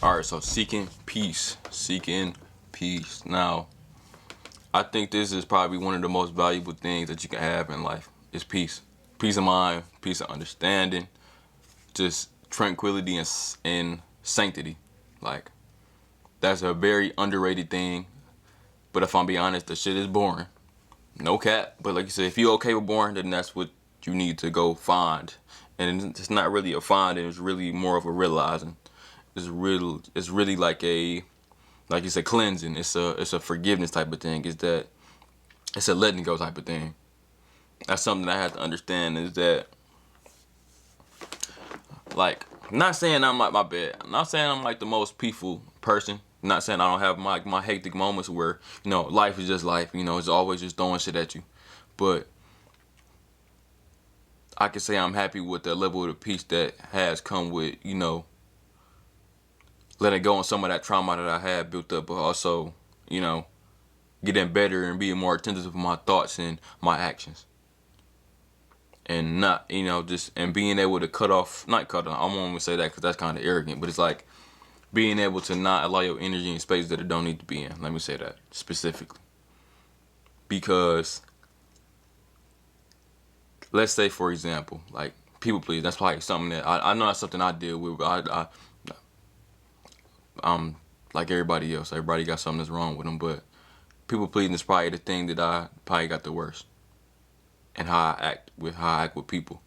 Alright, so seeking peace. Now, I think this is probably one of the most valuable things that you can have in life is peace. Peace of mind, peace of understanding, just tranquility and sanctity. Like, that's a very underrated thing. But if I'm being honest, the shit is boring. No cap. But like you said, if you're okay with boring, then that's what you need to go find. And it's not really a finding, it's really more of a realizing. It's really like a, like you said, cleansing. It's a forgiveness type of thing. It's a letting go type of thing. That's something that I have to understand is that, like, I'm not saying I'm like, my bad. I'm not saying I'm like the most peaceful person. I'm not saying I don't have my hectic moments where, life is just life. It's always just throwing shit at you. But I can say I'm happy with the level of the peace that has come with, letting go on some of that trauma that I had built up, but also, getting better and being more attentive to my thoughts and my actions. And not, and being able to not cut off, I won't even say that because that's kind of arrogant, but it's like being able to not allow your energy in spaces that it don't need to be in. Let me say that specifically. Because, let's say, for example, like, people please, that's probably something that, I know that's something I deal with, but I'm like everybody else. Everybody got something that's wrong with them, but people pleasing is probably the thing that I probably got the worst. And how I act with people,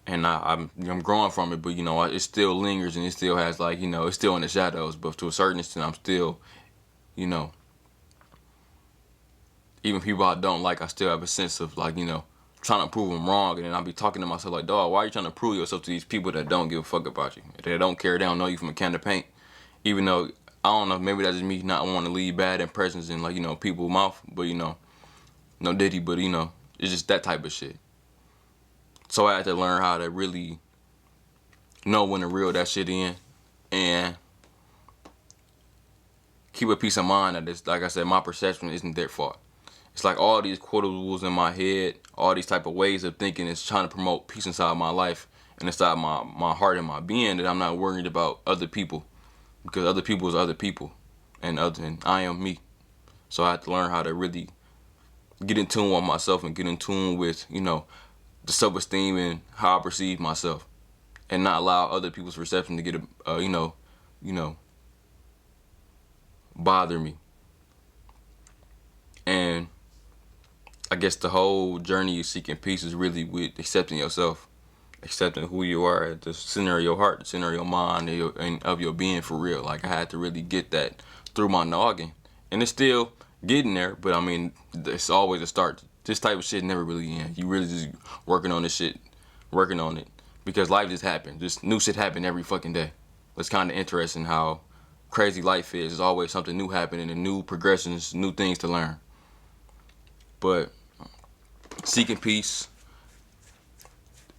and I'm growing from it, but it still lingers and it still has it's still in the shadows. But to a certain extent, I'm still, even people I don't like, I still have a sense of trying to prove them wrong, and then I'll be talking to myself like, dog, why are you trying to prove yourself to these people that don't give a fuck about you? They don't care. They don't know you from a can of paint. Even though I don't know, maybe that's just me not wanting to leave bad impressions in people's mouth, but no diddy, but it's just that type of shit. So I had to learn how to really know when to reel that shit in and keep a peace of mind that it's, like I said, my perception isn't their fault. It's like all these quotables in my head, all these type of ways of thinking is trying to promote peace inside my life and inside my heart and my being, that I'm not worried about other people, because other people is other people and I am me. So I had to learn how to really get in tune with myself and get in tune with, the self-esteem and how I perceive myself, and not allow other people's perception to get, bother me. And I guess the whole journey of seeking peace is really with accepting yourself, accepting who you are at the center of your heart, the center of your mind, and of your being for real. Like, I had to really get that through my noggin, and it's still getting there, but I mean, it's always a start. This type of shit never really ends. You really just working on this shit, working on it, because life just happened. Just new shit happen every fucking day. It's kind of interesting how crazy life is. There's always something new happening and new progressions, new things to learn. But seeking peace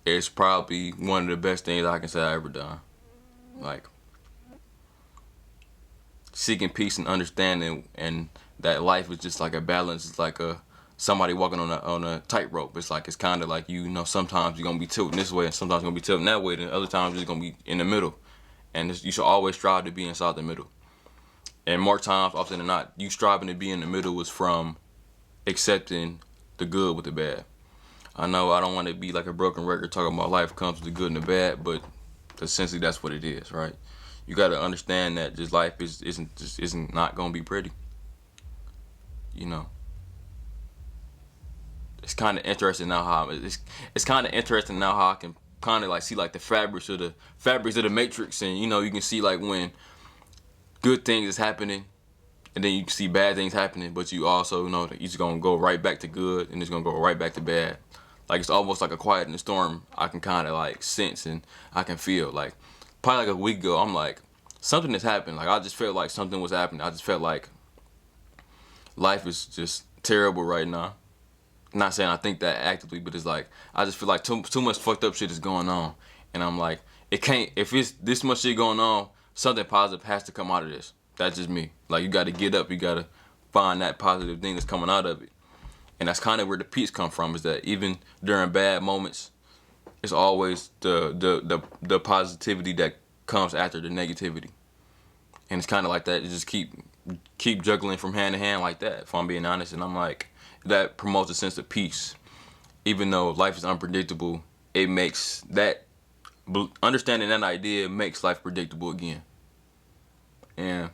is probably one of the best things I can say I ever done. Like, seeking peace and understanding, and that life is just like a balance. It's like somebody walking on a tightrope. It's kind of like sometimes you're gonna be tilting this way, and sometimes you're gonna be tilting that way, and other times you're gonna be in the middle. And you should always strive to be inside the middle. And more times, often than not, you striving to be in the middle is from accepting the good with the bad. I know I don't want to be like a broken record talking about life comes with the good and the bad, but essentially that's what it is, right? You got to understand that just life isn't not gonna be pretty. It's kind of interesting now how it's kind of interesting now how I can kind of see the fabrics of the matrix, and you can see when good things is happening, and then you can see bad things happening, but you also know that it's gonna go right back to good, and it's gonna go right back to bad. Like, it's almost like a quiet in the storm. I can kind of sense, and I can feel probably a week ago, I'm like, something has happened. I just felt like something was happening. I just felt like life is just terrible right now. I'm not saying I think that actively, but it's I just feel like too much fucked up shit is going on. And I'm like, it can't, if it's this much shit going on, something positive has to come out of this. That's just me. You got to get up. You got to find that positive thing that's coming out of it. And that's kind of where the peace come from, is that even during bad moments, it's always the positivity that comes after the negativity. And it's kind of like that. You just keep juggling from hand to hand like that, if I'm being honest. And I'm like, that promotes a sense of peace. Even though life is unpredictable, it makes that, understanding that idea makes life predictable again. And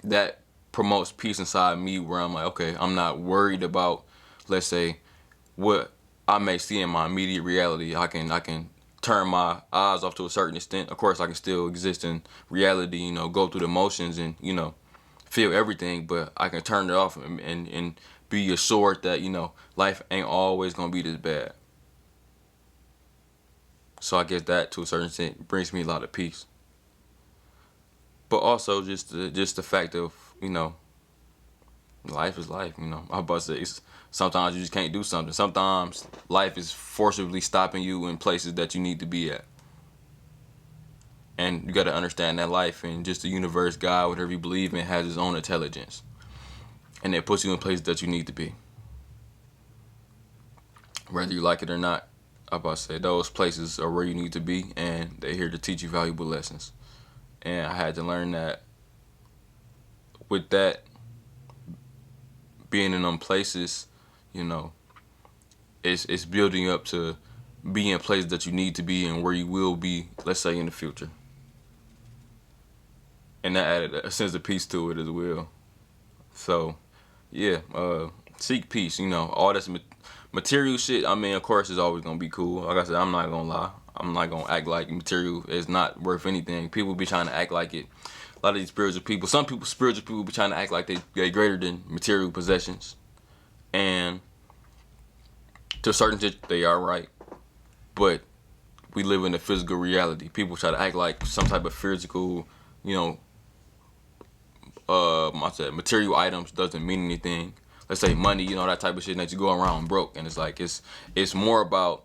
that promotes peace inside me, where I'm like, okay, I'm not worried about, let's say, what I may see in my immediate reality. I can turn my eyes off to a certain extent. Of course, I can still exist in reality, go through the motions and, feel everything, but I can turn it off and be assured that, life ain't always going to be this bad. So I guess that, to a certain extent, brings me a lot of peace. But also just the fact of, life is life. I'm about to say, sometimes you just can't do something. Sometimes life is forcibly stopping you in places that you need to be at. And you got to understand that life and just the universe, God, whatever you believe in, has its own intelligence. And it puts you in places that you need to be. Whether you like it or not, I'm about to say, those places are where you need to be, and they're here to teach you valuable lessons. And I had to learn that with that, being in them places, it's building up to be in places that you need to be and where you will be, let's say, in the future. And that added a sense of peace to it as well. So, yeah, seek peace. All that's material shit. I mean, of course, it's always gonna be cool. Like I said, I'm not gonna lie. I'm not gonna act like material is not worth anything. People be trying to act like it. A lot of these spiritual people, spiritual people be trying to act like they're greater than material possessions. And to a certain extent, they are right. But we live in a physical reality. People try to act like some type of physical, material items doesn't mean anything. Let's say money, that type of shit that you go around broke. And it's like, it's more about,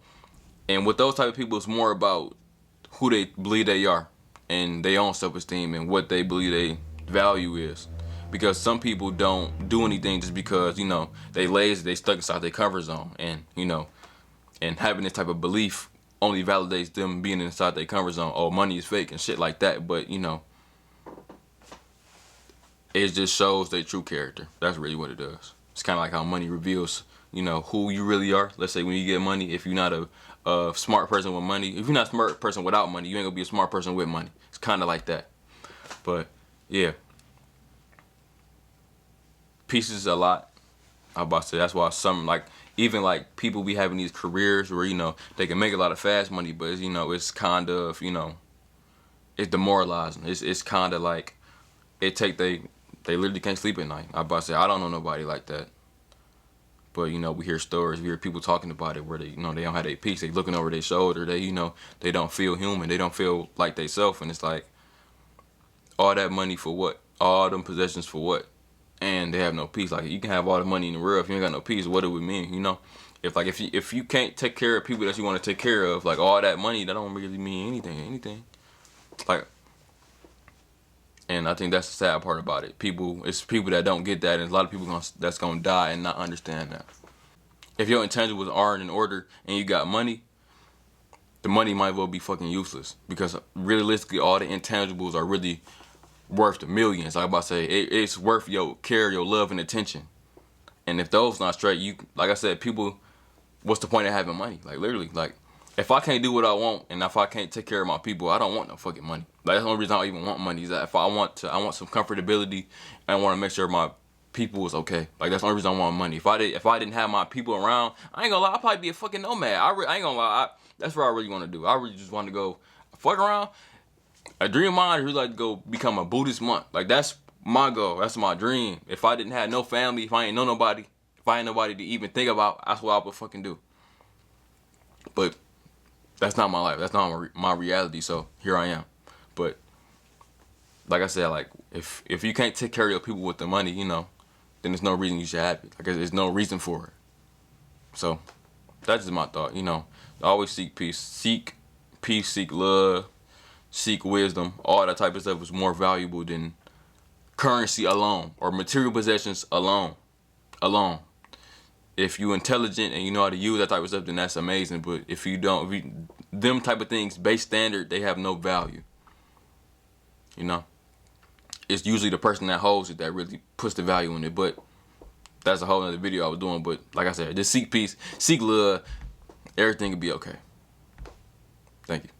and with those type of people, it's more about who they believe they are and their own self-esteem and what they believe their value is. Because some people don't do anything just because, they lazy, they stuck inside their comfort zone. And, and having this type of belief only validates them being inside their comfort zone. Oh, money is fake and shit like that. But, it just shows their true character. That's really what it does. It's kind of like how money reveals, who you really are. Let's say when you get money, if you're not a smart person with money, if you're not a smart person without money, you ain't gonna be a smart person with money. It's kind of like that. But yeah, peace is a lot. I'm about to say, that's why even people be having these careers where they can make a lot of fast money, but it's kind of it's demoralizing. It's kind of like they literally can't sleep at night. I'm about to say, I don't know nobody like that. But, we hear stories, we hear people talking about it where they, they don't have their peace. They looking over their shoulder. They, they don't feel human. They don't feel like they self. And it's like, all that money for what? All them possessions for what? And they have no peace. Like, you can have all the money in the world. If you ain't got no peace, what it would mean, If you can't take care of people that you want to take care of, like, all that money, that don't really mean anything. Like, and I think that's the sad part about it. It's people that don't get that, and a lot of people that's gonna die and not understand that. If your intangibles aren't in order and you got money, the money might well be fucking useless, because realistically, all the intangibles are really worth the millions. Like I'm about to say, it's worth your care, your love, and attention. And if those not straight, like I said, people, what's the point of having money? Like, literally, like, if I can't do what I want and if I can't take care of my people, I don't want no fucking money. Like, that's the only reason I don't even want money, is that if I want some comfortability and I want to make sure my people is okay. Like, that's the only reason I want money. If I didn't have my people around, I ain't gonna lie, I'd probably be a fucking nomad. I ain't gonna lie, that's what I really want to do. I really just want to go fuck around. A dream of mine is really like to go become a Buddhist monk. Like, that's my goal. That's my dream. If I didn't have no family, if I ain't know nobody, if I ain't nobody to even think about, that's what I would fucking do. But that's not my life. That's not my reality. So here I am. But like I said, like, if you can't take care of your people with the money, then there's no reason you should have it. Like, there's no reason for it. So that's just my thought. Always seek peace. Seek peace. Seek love. Seek wisdom. All that type of stuff is more valuable than currency alone or material possessions alone. If you're intelligent and you know how to use that type of stuff, then that's amazing. But if you don't, them type of things, base standard, they have no value. it's usually the person that holds it that really puts the value in it. But that's a whole other video I was doing. But like I said, just seek peace, seek love, everything will be okay. Thank you.